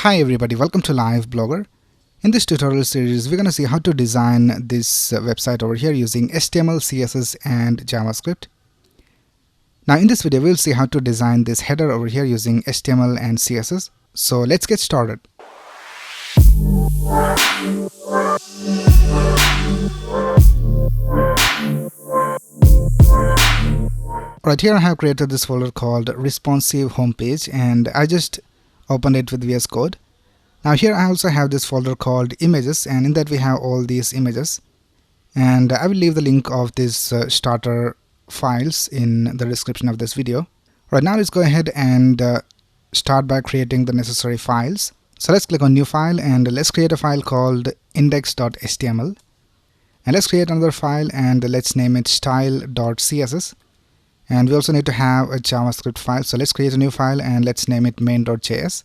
Hi everybody, welcome to Live Blogger. In this tutorial series, we're going to see how to design this website over here using HTML, CSS and JavaScript. Now in this video, we'll see how to design this header over here using HTML and CSS. So let's get started. Right here I have created this folder called responsive homepage and I just opened it with VS Code. Now here I also have this folder called images, and in that we have all these images, and I will leave the link of these starter files in the description of this video. Right now let's go ahead and start by creating the necessary files. So let's click on new file and let's create a file called index.html, and let's create another file and let's name it style.css. And we also need to have a JavaScript file, so let's create a new file and let's name it main.js.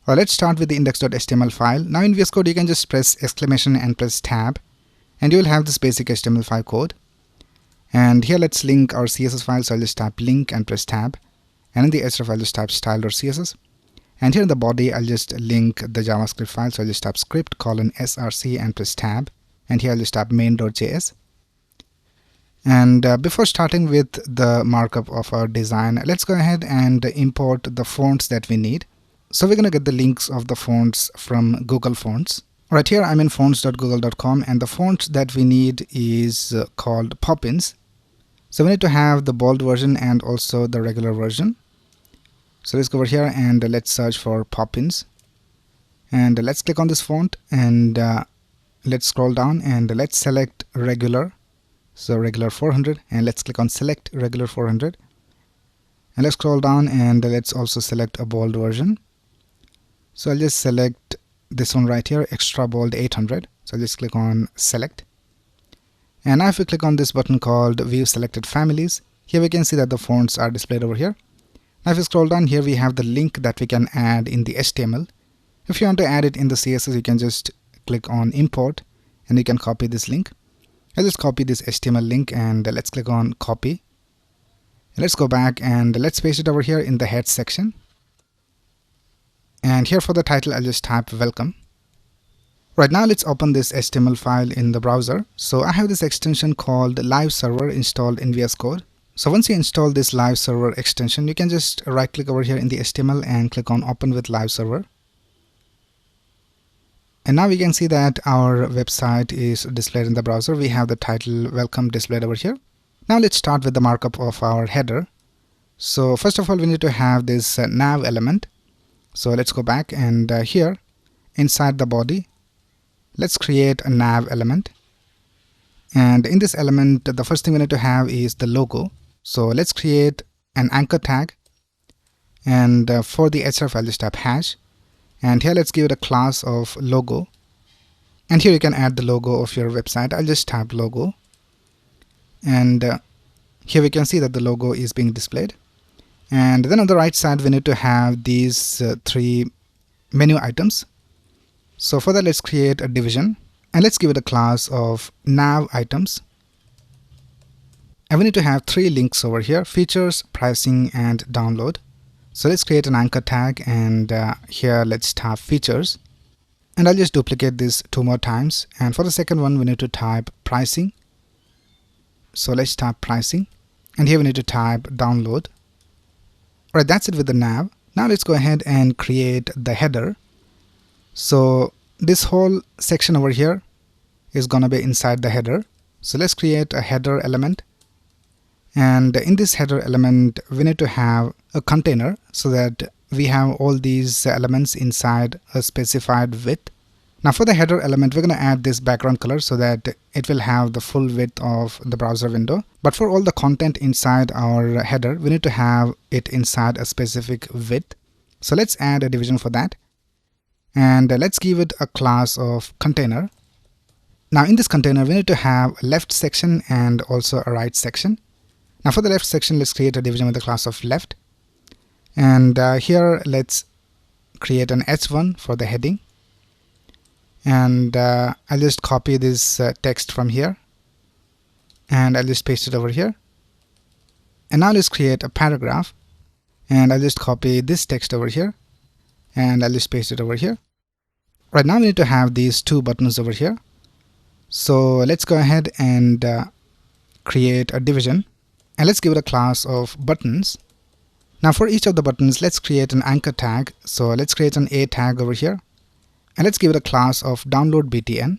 Let's start with the index.html file. Now in VS Code you can just press exclamation and press tab and you will have this basic HTML5 code. And here let's link our CSS file, so I'll just tap link and press tab, and in the href I'll just type style.css, and here in the body I'll just link the JavaScript file, so I'll just type script:/src and press tab, and here I'll just type main.js. And before starting with the markup of our design, let's go ahead and import the fonts that we need. So we're going to get the links of the fonts from Google Fonts. Right here I'm in fonts.google.com, and the font that we need is called Poppins. So we need to have the bold version and also the regular version. So let's go over here and let's search for Poppins. And let's click on this font and let's scroll down and let's select regular. So regular 400, and let's click on select regular 400, and let's scroll down and let's also select a bold version. So I'll just select this one right here, extra bold 800. So I'll just click on select, and now if we click on this button called view selected families, here we can see that the fonts are displayed over here. Now if you scroll down, here we have the link that we can add in the HTML. If you want to add it in the CSS, you can just click on import and you can copy this link. I'll just copy this HTML link and let's click on copy. Let's go back and let's paste it over here in the head section. And here for the title I'll just type welcome. Right now let's open this HTML file in the browser. So I have this extension called live server installed in VS Code. So once you install this live server extension, you can just right click over here in the HTML and click on open with live server. And now we can see that our website is displayed in the browser. We have the title welcome displayed over here. Now let's start with the markup of our header. So first of all we need to have this nav element. So let's go back and here inside the body let's create a nav element. And in this element the first thing we need to have is the logo. So let's create an anchor tag, and for the href I'll just type hash. And here let's give it a class of logo, and here you can add the logo of your website. I'll just type logo, and here we can see that the logo is being displayed. And then on the right side we need to have these three menu items. So for that let's create a division and let's give it a class of nav items, and we need to have three links over here: features, pricing and download. So let's create an anchor tag, and here let's type features, and I'll just duplicate this 2 more times, and for the second one we need to type pricing. So let's type pricing, and here we need to type download. Alright, that's it with the nav. Now let's go ahead and create the header. So this whole section over here is gonna be inside the header. So let's create a header element. And in this header element we need to have a container so that we have all these elements inside a specified width. Now for the header element we're going to add this background color so that it will have the full width of the browser window. But for all the content inside our header we need to have it inside a specific width. So let's add a division for that, and let's give it a class of container. Now in this container we need to have a left section and also a right section. Now for the left section let's create a division with the class of left, and here let's create an h1 for the heading, and I'll just copy this text from here and I'll just paste it over here. And now let's create a paragraph, and I'll just copy this text over here and I'll just paste it over here. Right now we need to have these two buttons over here. So let's go ahead and create a division, and let's give it a class of buttons. Now for each of the buttons, let's create an anchor tag. So let's create an A tag over here, and let's give it a class of download btn.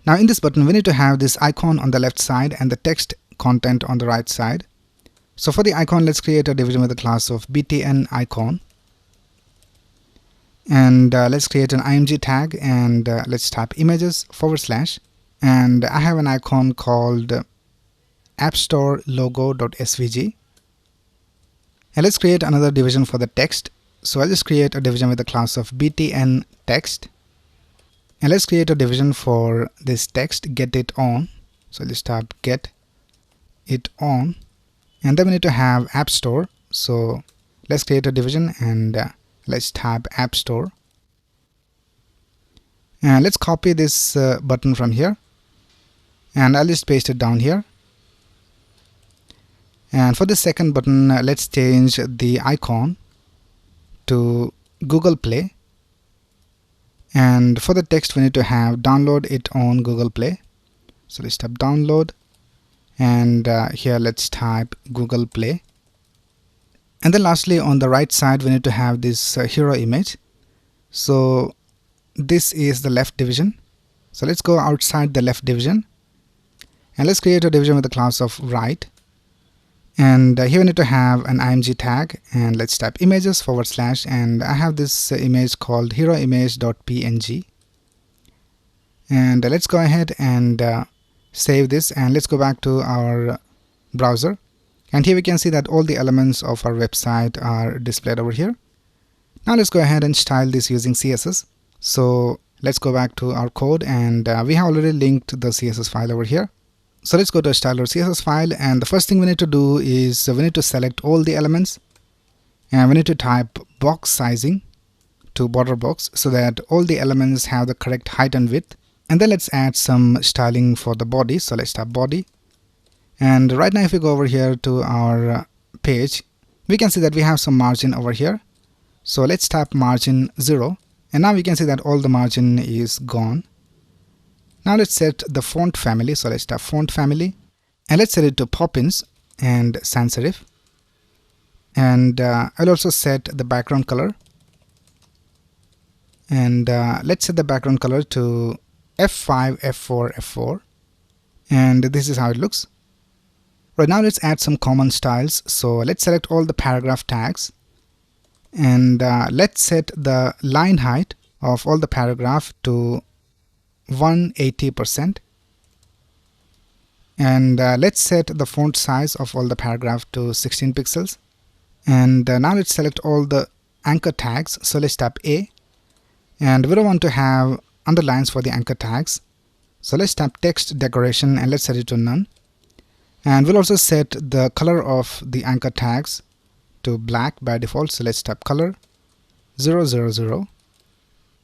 Now in this button, we need to have this icon on the left side and the text content on the right side. So for the icon, let's create a division with a class of btn icon. And let's create an img tag, and let's type images / and I have an icon called App Store logo.svg. And let's create another division for the text. So I'll just create a division with the class of btn text, and let's create a division for this text, get it on. So I'll just type get it on, and then we need to have App Store. So let's create a division, and let's type App Store, and let's copy this button from here, and I'll just paste it down here. And for the second button, let's change the icon to Google Play, and for the text we need to have download it on Google Play. So let's type download, and here let's type Google Play. And then lastly, on the right side, we need to have this hero image. So this is the left division. So let's go outside the left division, and let's create a division with the class of right. And here we need to have an img tag, and let's type images / and I have this image called hero image.png. And let's go ahead and save this, and let's go back to our browser. And here we can see that all the elements of our website are displayed over here. Now let's go ahead and style this using CSS. So let's go back to our code, and we have already linked the CSS file over here. So let's go to style our CSS file, and the first thing we need to do is we need to select all the elements, and we need to type box sizing to border box so that all the elements have the correct height and width. And then let's add some styling for the body. So let's type body. And right now if we go over here to our page, we can see that we have some margin over here. So let's type margin 0, and now we can see that all the margin is gone. Now let's set the font family. So let's type font family, and let's set it to Poppins and sans serif. And I'll also set the background color, and let's set the background color to F5, F4, F4, and this is how it looks. Right now let's add some common styles. So let's select all the paragraph tags, and let's set the line height of all the paragraph to 180%, and let's set the font size of all the paragraph to 16 pixels. And now let's select all the anchor tags. So let's type A, and we don't want to have underlines for the anchor tags. So let's type text decoration, and let's set it to none. And we'll also set the color of the anchor tags to black by default. So let's type color 000.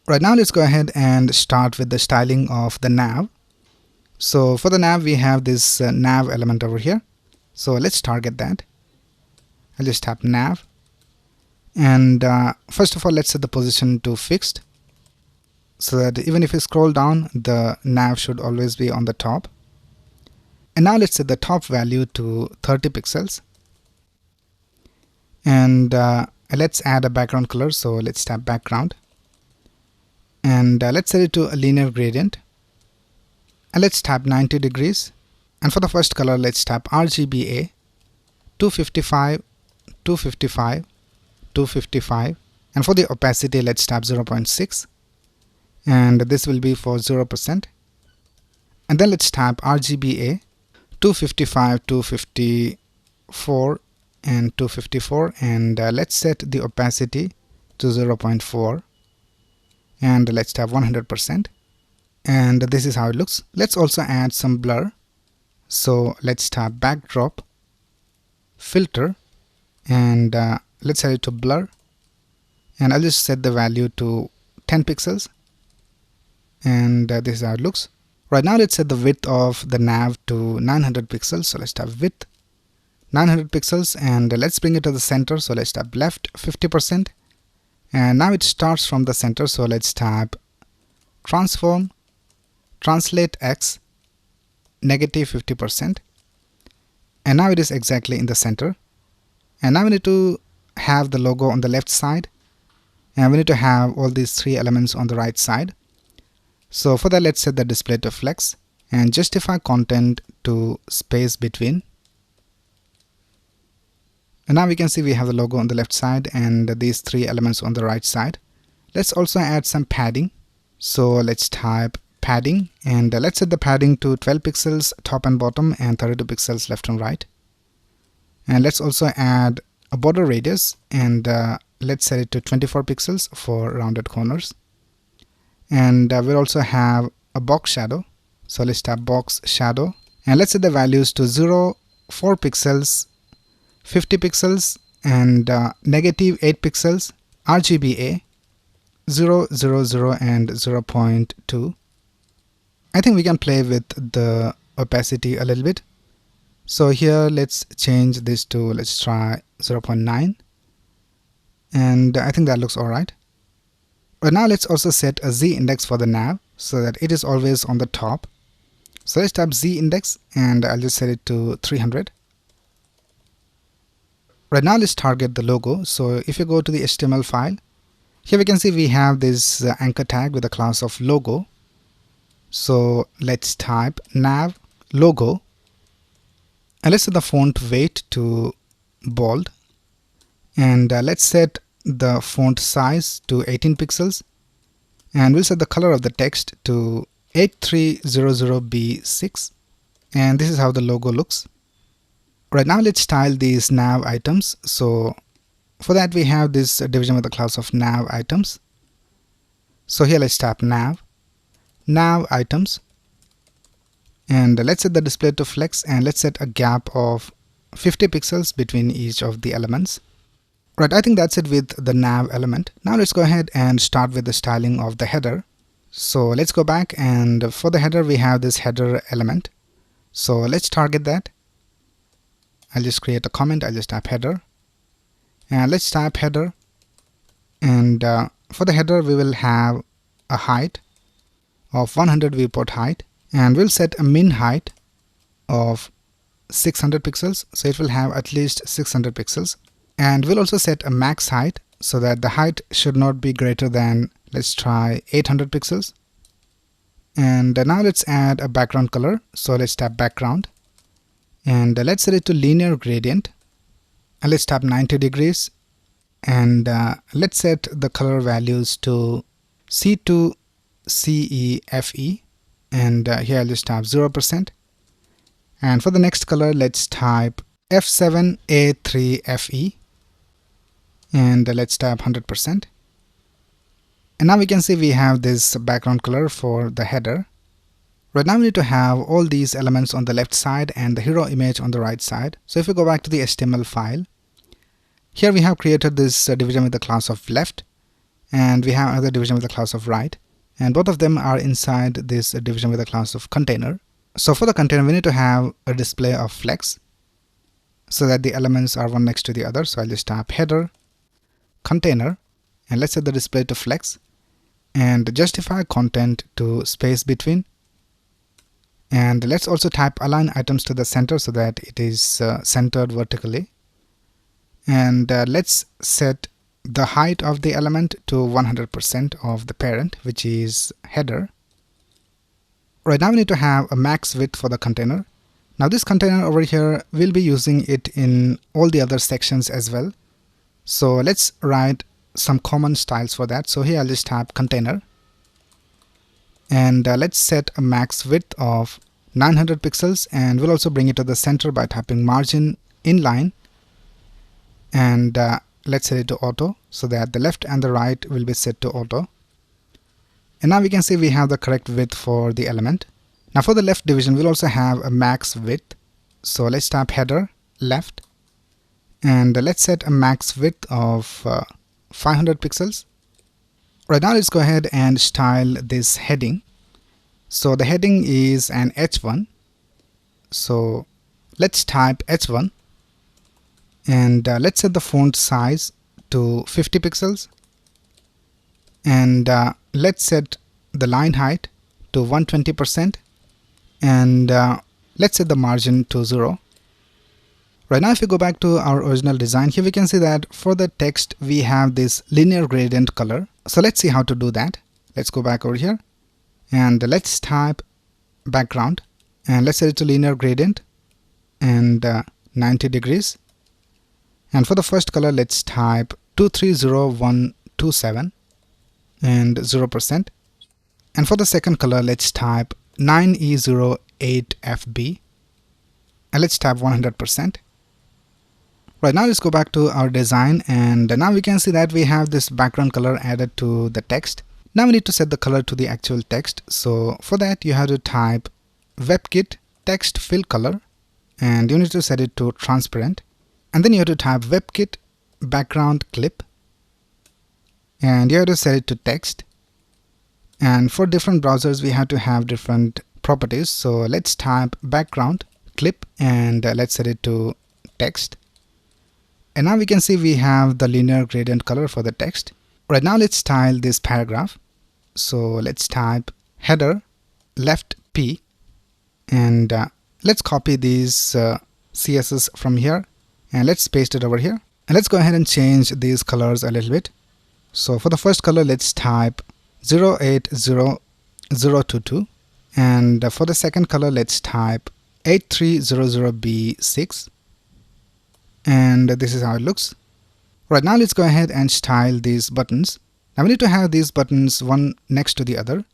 Right now let's go ahead and start with the styling of the nav. So for the nav, we have this nav element over here. So let's target that. I'll just tap nav, and first of all let's set the position to fixed, so that even if you scroll down, the nav should always be on the top. And now let's set the top value to 30 pixels, and let's add a background color. So let's tap background, and let's set it to a linear gradient, and let's tap 90 degrees. And for the first color, let's tap RGBA 255, 255, 255, and for the opacity let's tap 0.6, and this will be for 0%. And then let's tap RGBA 255, 254, and 254, and let's set the opacity to 0.4, and let's tap 100%, and this is how it looks. Let's also add some blur. So let's tap backdrop filter, and let's set it to blur, and I'll just set the value to 10 pixels, and this is how it looks. Right now let's set the width of the nav to 900 pixels. So let's tap width 900 pixels, and let's bring it to the center. So let's tap left 50%, and now it starts from the center. So let's tap transform translate x negative 50%, and now it is exactly in the center. And now we need to have the logo on the left side, and we need to have all these three elements on the right side. So for that, let's set the display to flex and justify content to space between. And now we can see we have the logo on the left side and these three elements on the right side. Let's also add some padding. So let's type padding, and let's set the padding to 12 pixels top and bottom and 32 pixels left and right. And let's also add a border radius, and let's set it to 24 pixels for rounded corners. And we'll also have a box shadow. So let's tap box shadow, and let's set the values to 0, 4 pixels, 50 pixels, and negative 8 pixels, RGBA, 0, 0, 0, and 0.2. I think we can play with the opacity a little bit. So here let's change this to, let's try 0.9, and I think that looks alright. But now let's also set a z index for the nav so that it is always on the top. So let's type z index, and I'll just set it to 300. Right now let's target the logo. So if you go to the HTML file, here we can see we have this anchor tag with a class of logo. So let's type nav logo, and let's set the font weight to bold, and let's set the font size to 18 pixels, and we'll set the color of the text to 8300B6, and this is how the logo looks. Right now let's style these nav items. So for that we have this division with the class of nav items. So here let's tap nav items, and let's set the display to flex, and let's set a gap of 50 pixels between each of the elements. Right, I think that's it with the nav element. Now let's go ahead and start with the styling of the header. So let's go back, and for the header we have this header element. So let's target that. I'll just create a comment. I'll just type header, and let's type header, and for the header we will have a height of 100 viewport height, and we'll set a min height of 600 pixels, so it will have at least 600 pixels. And we'll also set a max height so that the height should not be greater than, let's try 800 pixels. And now let's add a background color. So let's tap background, and let's set it to linear gradient, and let's tap 90 degrees, and let's set the color values to C2 CEFE, and here I'll just type 0%. And for the next color let's type F7A3FE, and let's type 100%. And now we can see we have this background color for the header. Right now we need to have all these elements on the left side and the hero image on the right side. So if we go back to the HTML file, here we have created this division with the class of left, and we have another division with the class of right, and both of them are inside this division with the class of container. So for the container we need to have a display of flex so that the elements are one next to the other. So I'll just type header container, and let's set the display to flex and justify content to space between. And let's also type align items to the center so that it is centered vertically. And let's set the height of the element to 100% of the parent, which is header. Right now we need to have a max width for the container. Now this container over here, we'll be using it in all the other sections as well. So let's write some common styles for that. So here I'll just type container, and let's set a max width of 900 pixels, and we'll also bring it to the center by typing margin inline, and let's set it to auto so that the left and the right will be set to auto. And now we can see we have the correct width for the element. Now for the left division we'll also have a max width. So let's type header left, and let's set a max width of 500 pixels. Right now let's go ahead and style this heading. So the heading is an H1. So let's type H1, and let's set the font size to 50 pixels, and let's set the line height to 120%, and let's set the margin to 0. Right now, if we go back to our original design, here we can see that for the text we have this linear gradient color. So let's see how to do that. Let's go back over here and let's type background, and let's set it to linear gradient and 90 degrees. And for the first color, let's type 230127 and 0%. And for the second color, let's type 9E08FB and let's type 100%. Right now, let's go back to our design, and now we can see that we have this background color added to the text. Now we need to set the color to the actual text. So for that, you have to type WebKit text fill color, and you need to set it to transparent. And then you have to type WebKit background clip, and you have to set it to text. And for different browsers, we have to have different properties. So let's type background clip and let's set it to text. And now we can see we have the linear gradient color for the text. Right now, let's style this paragraph. So let's type header left P, and let's copy these CSS from here and let's paste it over here. And let's go ahead and change these colors a little bit. So for the first color, let's type 080022, and for the second color, let's type 8300B6. And this is how it looks. Right now, let's go ahead and style these buttons. Now we need to have these buttons one next to the other.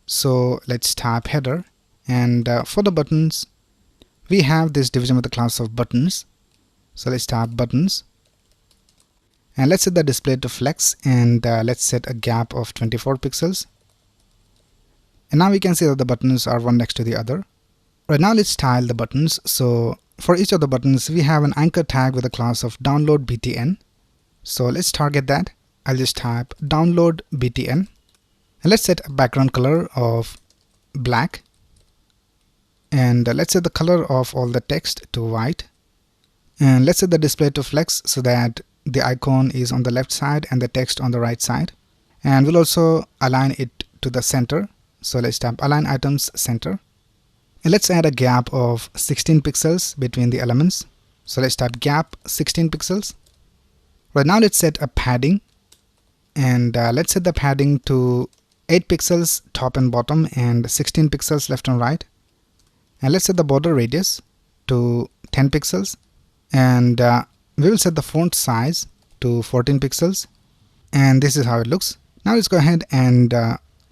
So let's type header, and for the buttons, we have this division with the class of buttons. So let's type buttons, and let's set the display to flex, and let's set a gap of 24 pixels. And now we can see that the buttons are one next to the other. Right now, let's style the buttons. So for each of the buttons, we have an anchor tag with a class of download btn. So let's target that. I'll just type download btn, and let's set a background color of black, and let's set the color of all the text to white, and let's set the display to flex so that the icon is on the left side and the text on the right side. And we'll also align it to the center. So let's type align items center. And let's add a gap of 16 pixels between the elements. So let's type gap 16 pixels. Right now, let's set a padding, and let's set the padding to 8 pixels top and bottom and 16 pixels left and right. And let's set the border radius to 10 pixels, and we will set the font size to 14 pixels, and this is how it looks. Now let's go ahead and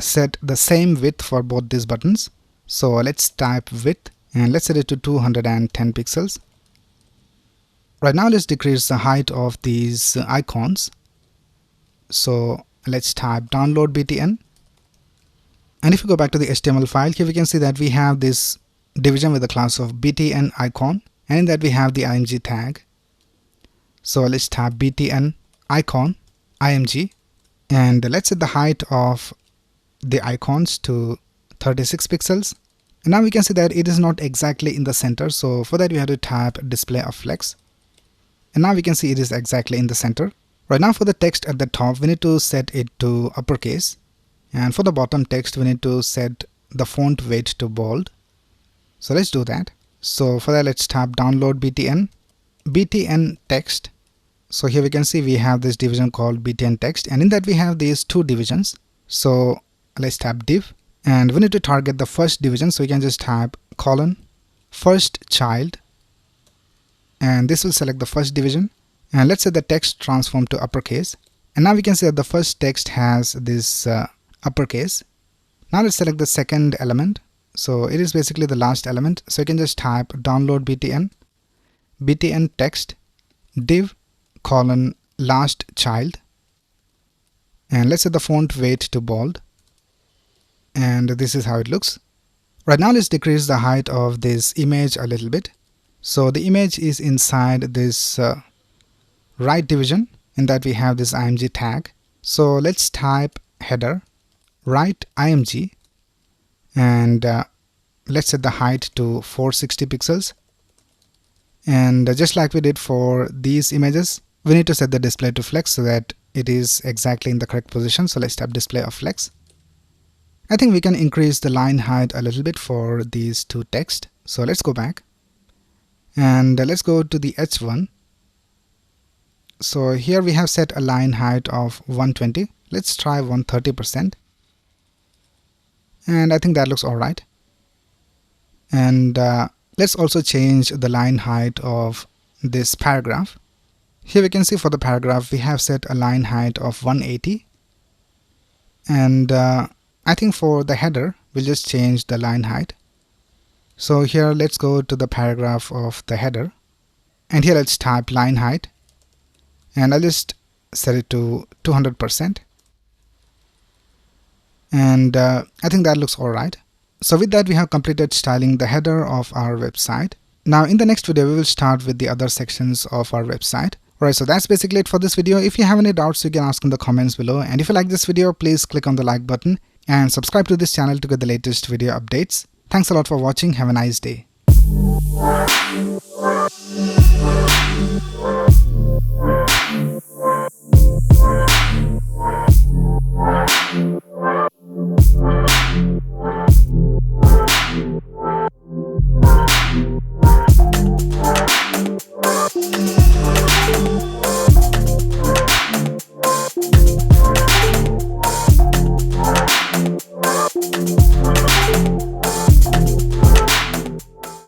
set the same width for both these buttons. So let's type width and let's set it to 210 pixels. Right now, let's decrease the height of these icons. So let's type download btn. And if we go back to the HTML file, here we can see that we have this division with the class of btn icon, and in that we have the img tag. So let's type btn icon img, and let's set the height of the icons to 36 pixels. And now we can see that it is not exactly in the center. So for that, we have to type display of flex. And now we can see it is exactly in the center. Right now, for the text at the top, we need to set it to uppercase. And for the bottom text, we need to set the font weight to bold. So let's do that. So for that, let's type download btn text. So here we can see we have this division called btn text, and in that we have these two divisions. So let's type div, and we need to target the first division. So we can just type colon first child, and this will select the first division. And let's set the text transform to uppercase. And now we can see that the first text has this uppercase. Now let's select the second element. So it is basically the last element. So you can just type download btn text div colon last child, and let's set the font weight to bold, and this is how it looks. Right now, let's decrease the height of this image a little bit. So the image is inside this right division, in that we have this img tag. So let's type header right img, and let's set the height to 460 pixels, And just like we did for these images, we need to set the display to flex so that it is exactly in the correct position. So let's tap display of flex. I think we can increase the line height a little bit for these two text. So let's go back and let's go to the H1. So here we have set a line height of 120. Let's try 130%. And I think that looks alright. And let's also change the line height of this paragraph. Here we can see for the paragraph we have set a line height of 180. And I think for the header we'll just change the line height. So here let's go to the paragraph of the header, and here let's type line height, and I'll just set it to 200%. And I think that looks alright. So with that we have completed styling the header of our website. Now in the next video we will start with the other sections of our website. Alright, so that's basically it for this video. If you have any doubts you can ask in the comments below, and if you like this video please click on the like button and subscribe to this channel to get the latest video updates. Thanks a lot for watching. Have a nice day.